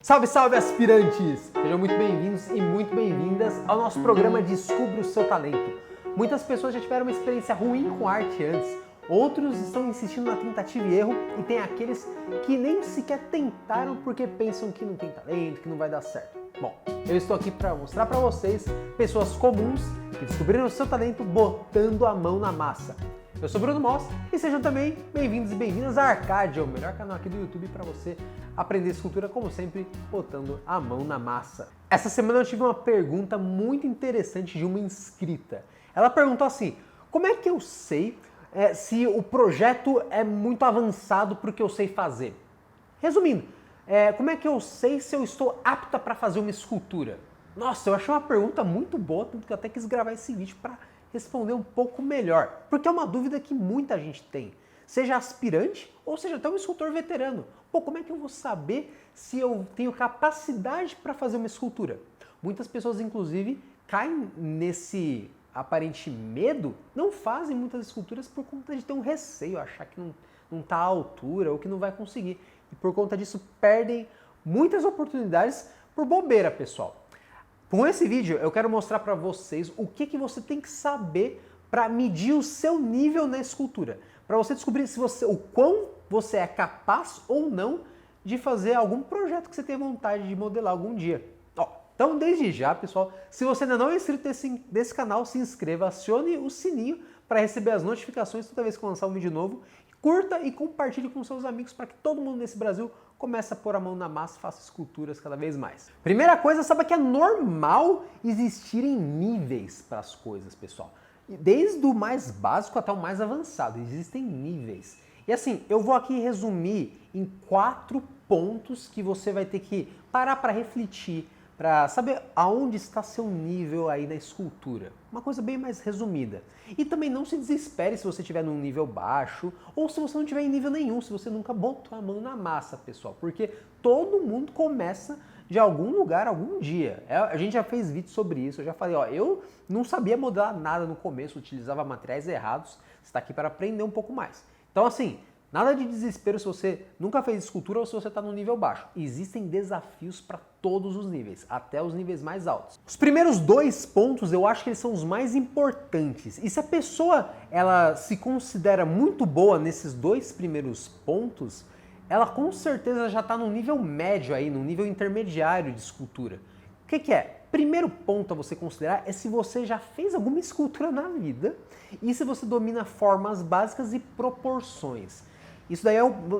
Salve, salve, aspirantes! Sejam muito bem-vindos e muito bem-vindas ao nosso programa Descubra o Seu Talento. Muitas pessoas já tiveram uma experiência ruim com arte antes, outros estão insistindo na tentativa e erro e tem aqueles que nem sequer tentaram porque pensam que não tem talento, que não vai dar certo. Bom, eu estou aqui para mostrar para vocês pessoas comuns que descobriram o seu talento botando a mão na massa. Eu sou Bruno Moss e sejam também bem-vindos e bem-vindas a Arcadia, o melhor canal aqui do YouTube para você aprender escultura, como sempre, botando a mão na massa. Essa semana eu tive uma pergunta muito interessante de uma inscrita. Ela perguntou assim: como é que eu sei se o projeto é muito avançado para o que eu sei fazer? Resumindo, como é que eu sei se eu estou apta para fazer uma escultura? Nossa, eu achei uma pergunta muito boa, tanto que eu até quis gravar esse vídeo para responder um pouco melhor, porque é uma dúvida que muita gente tem, seja aspirante ou seja até um escultor veterano. Pô, como é que eu vou saber se eu tenho capacidade para fazer uma escultura? Muitas pessoas, inclusive, caem nesse aparente medo, não fazem muitas esculturas por conta de ter um receio, achar que não está à altura ou que não vai conseguir. E por conta disso perdem muitas oportunidades por bobeira, pessoal. Com esse vídeo eu quero mostrar para vocês o que você tem que saber para medir o seu nível na escultura, para você descobrir o quão você é capaz ou não de fazer algum projeto que você tenha vontade de modelar algum dia. Então, desde já, pessoal, se você ainda não é inscrito nesse canal, se inscreva, acione o sininho para receber as notificações toda vez que eu lançar um vídeo novo. Curta e compartilhe com seus amigos para que todo mundo nesse Brasil comece a pôr a mão na massa e faça esculturas cada vez mais. Primeira coisa, saiba que é normal existirem níveis para as coisas, pessoal. Desde o mais básico até o mais avançado, existem níveis. E assim, eu vou aqui resumir em 4 pontos que você vai ter que parar para refletir, para saber aonde está seu nível aí na escultura. Uma coisa bem mais resumida. E também não se desespere se você estiver num nível baixo ou se você não tiver em nível nenhum, se você nunca botou a mão na massa, pessoal. Porque todo mundo começa de algum lugar, algum dia. A gente já fez vídeo sobre isso, eu já falei, eu não sabia modelar nada no começo, utilizava materiais errados, você está aqui para aprender um pouco mais. Então assim, nada de desespero se você nunca fez escultura ou se você está no nível baixo. Existem desafios para todos os níveis, até os níveis mais altos. Os primeiros 2 pontos eu acho que eles são os mais importantes. E se a pessoa ela se considera muito boa nesses 2 primeiros pontos, ela com certeza já está no nível médio aí, no nível intermediário de escultura. O que é? Primeiro ponto a você considerar é se você já fez alguma escultura na vida e se você domina formas básicas e proporções. Isso daí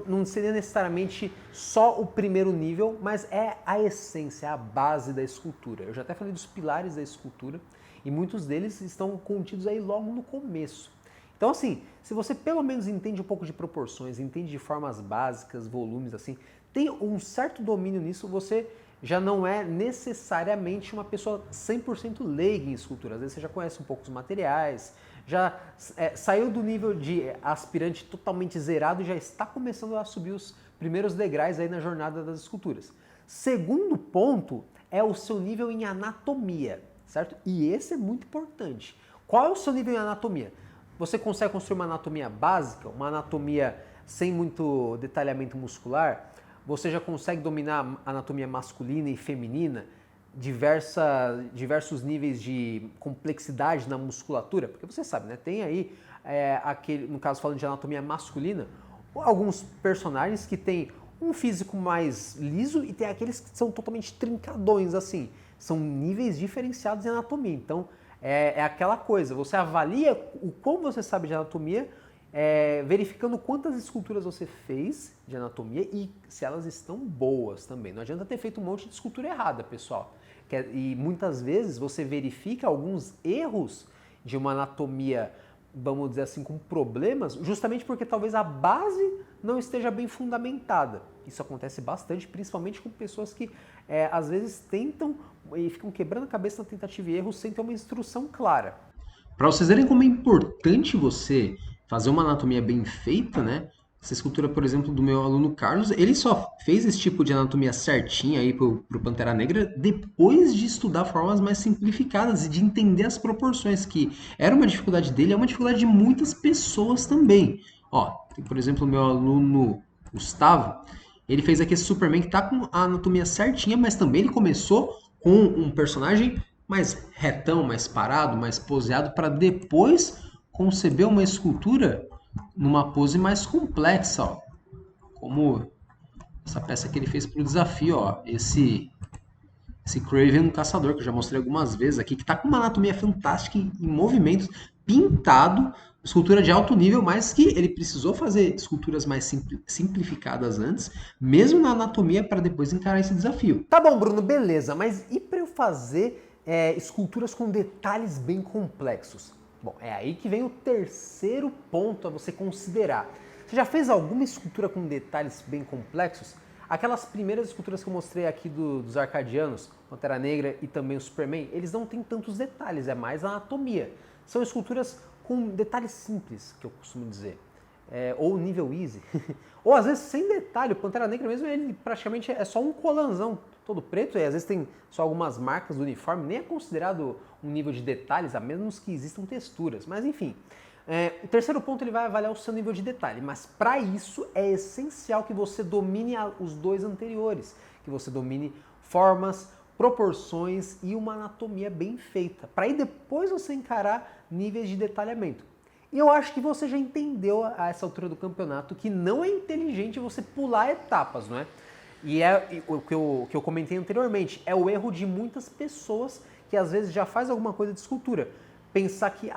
não seria necessariamente só o primeiro nível, mas é a essência, a base da escultura. Eu já até falei dos pilares da escultura e muitos deles estão contidos aí logo no começo. Então assim, se você pelo menos entende um pouco de proporções, entende de formas básicas, volumes assim, tem um certo domínio nisso, você já não é necessariamente uma pessoa 100% leiga em escultura. Às vezes você já conhece um pouco os materiais, já saiu do nível de aspirante totalmente zerado e já está começando a subir os primeiros degraus aí na jornada das esculturas. Segundo ponto é o seu nível em anatomia, certo? E esse é muito importante. Qual é o seu nível em anatomia? Você consegue construir uma anatomia básica, uma anatomia sem muito detalhamento muscular? Você já consegue dominar a anatomia masculina e feminina? Diversos níveis de complexidade na musculatura? Porque você sabe, né? Tem aí, no caso falando de anatomia masculina, alguns personagens que têm um físico mais liso e tem aqueles que são totalmente trincadões, assim. São níveis diferenciados em anatomia. Então, é aquela coisa, você avalia o quão você sabe de anatomia, verificando quantas esculturas você fez de anatomia e se elas estão boas também. Não adianta ter feito um monte de escultura errada, pessoal. E muitas vezes você verifica alguns erros de uma anatomia, vamos dizer assim, com problemas, justamente porque talvez a base não esteja bem fundamentada. Isso acontece bastante, principalmente com pessoas que às vezes tentam e ficam quebrando a cabeça na tentativa e erro sem ter uma instrução clara. Para vocês verem como é importante você fazer uma anatomia bem feita, né? Essa escultura, por exemplo, do meu aluno Carlos, ele só fez esse tipo de anatomia certinha aí pro Pantera Negra depois de estudar formas mais simplificadas e de entender as proporções, que era uma dificuldade dele, é uma dificuldade de muitas pessoas também. Ó, tem, por exemplo, o meu aluno Gustavo, Ele fez aqui esse Superman que tá com a anatomia certinha, mas também ele começou com um personagem mais retão, mais parado, mais poseado, para depois conceber uma escultura numa pose mais complexa, ó. Como essa peça que ele fez para o desafio, ó. Esse Kraven Caçador, que eu já mostrei algumas vezes aqui, que tá com uma anatomia fantástica em movimentos, pintado, escultura de alto nível, mas que ele precisou fazer esculturas mais simplificadas antes, mesmo na anatomia, para depois encarar esse desafio. Tá bom, Bruno, beleza, mas e para eu fazer esculturas com detalhes bem complexos? Bom, é aí que vem o terceiro ponto a você considerar. Você já fez alguma escultura com detalhes bem complexos? Aquelas primeiras esculturas que eu mostrei aqui dos arcadianos, Pantera Negra e também o Superman, eles não têm tantos detalhes, é mais anatomia. São esculturas com detalhes simples, que eu costumo dizer. Ou nível easy. Ou às vezes sem detalhe, o Pantera Negra mesmo, ele praticamente é só um colanzão todo preto, e às vezes tem só algumas marcas do uniforme, nem é considerado um nível de detalhes, a menos que existam texturas. Mas enfim, o terceiro ponto ele vai avaliar o seu nível de detalhe, mas para isso é essencial que você domine os dois anteriores, que você domine formas, proporções e uma anatomia bem feita, para aí depois você encarar níveis de detalhamento. E eu acho que você já entendeu a essa altura do campeonato que não é inteligente você pular etapas, não é? E é o que eu comentei anteriormente, é o erro de muitas pessoas que às vezes já faz alguma coisa de escultura. Pensar que,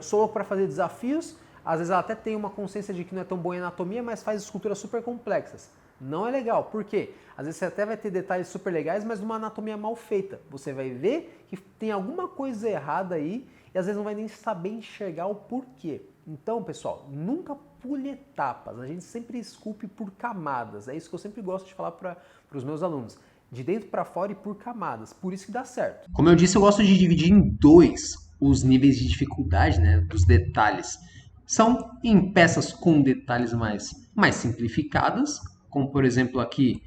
sou louco para fazer desafios, às vezes ela até tem uma consciência de que não é tão boa em anatomia, mas faz esculturas super complexas. Não é legal, por quê? Às vezes você até vai ter detalhes super legais, mas numa anatomia mal feita. Você vai ver que tem alguma coisa errada aí e às vezes não vai nem saber enxergar o porquê. Então, pessoal, nunca pule etapas, a gente sempre esculpe por camadas. É isso que eu sempre gosto de falar para os meus alunos. De dentro para fora e por camadas. Por isso que dá certo. Como eu disse, eu gosto de dividir em dois os níveis de dificuldade, né, dos detalhes. São em peças com detalhes mais simplificadas, como por exemplo aqui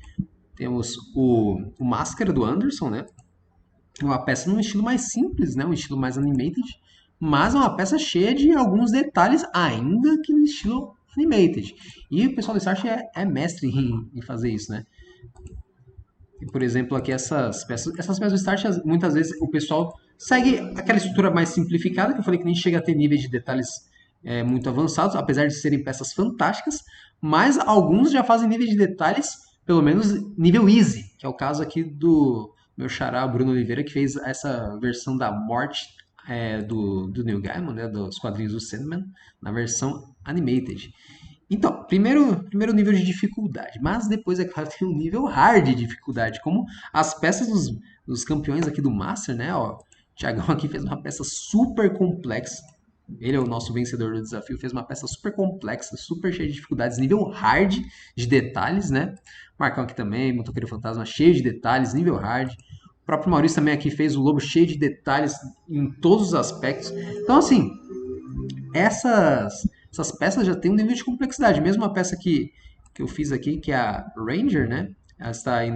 temos o Máscara do Anderson, né? Uma peça num estilo mais simples, né? Um estilo mais animated, mas é uma peça cheia de alguns detalhes, ainda que no estilo animated. E o pessoal do Start é mestre em fazer isso, né? E, por exemplo, aqui essas peças do Start, muitas vezes o pessoal segue aquela estrutura mais simplificada, que eu falei que nem chega a ter níveis de detalhes muito avançados, apesar de serem peças fantásticas, mas alguns já fazem níveis de detalhes, pelo menos nível easy, que é o caso aqui do meu xará Bruno Oliveira, que fez essa versão da morte do Neil Gaiman, né, dos quadrinhos do Sandman, na versão animated. Então, primeiro nível de dificuldade, mas depois, é claro, tem um nível hard de dificuldade, como as peças dos campeões aqui do Master, né? Ó, o Thiagão aqui fez uma peça super complexa. Ele é o nosso vencedor do desafio, fez uma peça super complexa, super cheia de dificuldades, nível hard de detalhes, né? Marcão aqui também, Motoqueiro Fantasma cheio de detalhes, nível hard. O próprio Maurício também aqui fez o Lobo cheio de detalhes em todos os aspectos. Então, assim, essas peças já têm um nível de complexidade. Mesmo a peça que eu fiz aqui, que é a Ranger, né? Ela está aí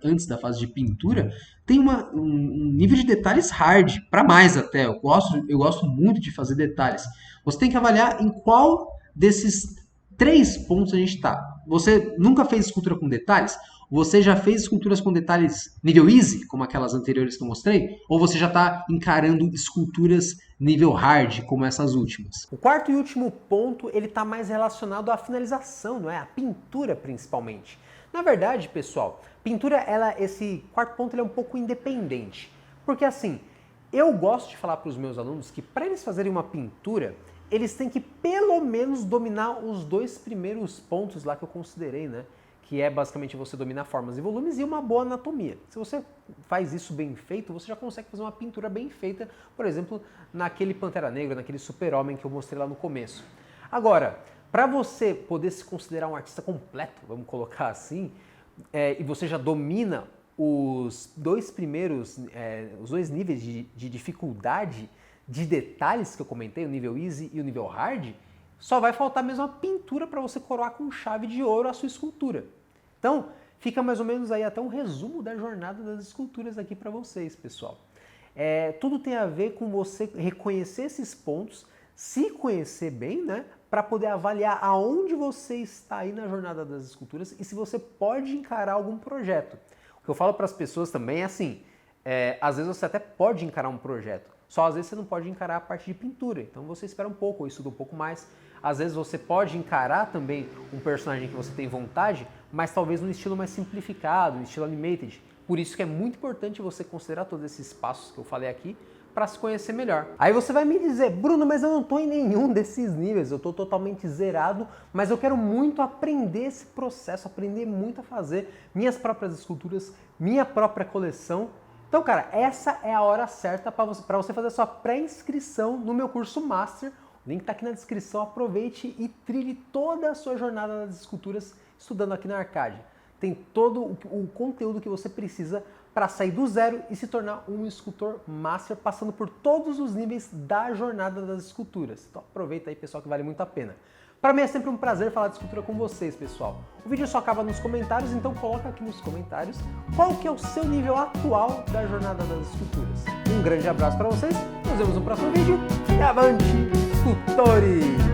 antes da fase de pintura, tem um nível de detalhes hard, para mais até. Eu gosto muito de fazer detalhes. Você tem que avaliar em qual desses três pontos a gente está. Você nunca fez escultura com detalhes? Você já fez esculturas com detalhes nível easy, como aquelas anteriores que eu mostrei? Ou você já está encarando esculturas nível hard, como essas últimas? O quarto e último ponto, ele está mais relacionado à finalização, não é? A pintura, principalmente. Na verdade, pessoal, pintura, esse quarto ponto ele é um pouco independente. Porque assim, eu gosto de falar para os meus alunos que para eles fazerem uma pintura, eles têm que pelo menos dominar os dois primeiros pontos lá que eu considerei, né? Que é basicamente você dominar formas e volumes e uma boa anatomia. Se você faz isso bem feito, você já consegue fazer uma pintura bem feita, por exemplo, naquele Pantera Negra, naquele Super-Homem que eu mostrei lá no começo. Agora, para você poder se considerar um artista completo, vamos colocar assim, e você já domina os dois primeiros, os dois níveis de dificuldade, de detalhes que eu comentei, o nível easy e o nível hard, só vai faltar mesmo a pintura para você coroar com chave de ouro a sua escultura. Então, fica mais ou menos aí até um resumo da jornada das esculturas aqui para vocês, pessoal. Tudo tem a ver com você reconhecer esses pontos, se conhecer bem, né? para poder avaliar aonde você está aí na jornada das esculturas e se você pode encarar algum projeto. O que eu falo para as pessoas também é assim, às vezes você até pode encarar um projeto, só às vezes você não pode encarar a parte de pintura, então você espera um pouco ou estuda um pouco mais. Às vezes você pode encarar também um personagem que você tem vontade, mas talvez num estilo mais simplificado, um estilo animated. Por isso que é muito importante você considerar todos esses passos que eu falei aqui para se conhecer melhor. Aí você vai me dizer, Bruno, mas eu não estou em nenhum desses níveis, eu estou totalmente zerado, mas eu quero muito aprender esse processo, aprender muito a fazer minhas próprias esculturas, minha própria coleção. Então, cara, essa é a hora certa para você fazer a sua pré-inscrição no meu curso Master. O link está aqui na descrição, aproveite e trilhe toda a sua jornada das esculturas estudando aqui na Arcadia. Tem todo o conteúdo que você precisa para sair do zero e se tornar um escultor master, passando por todos os níveis da jornada das esculturas. Então aproveita aí, pessoal, que vale muito a pena. Para mim é sempre um prazer falar de escultura com vocês, pessoal. O vídeo só acaba nos comentários, então coloca aqui nos comentários qual que é o seu nível atual da jornada das esculturas. Um grande abraço para vocês, nos vemos no próximo vídeo e avante, escultores!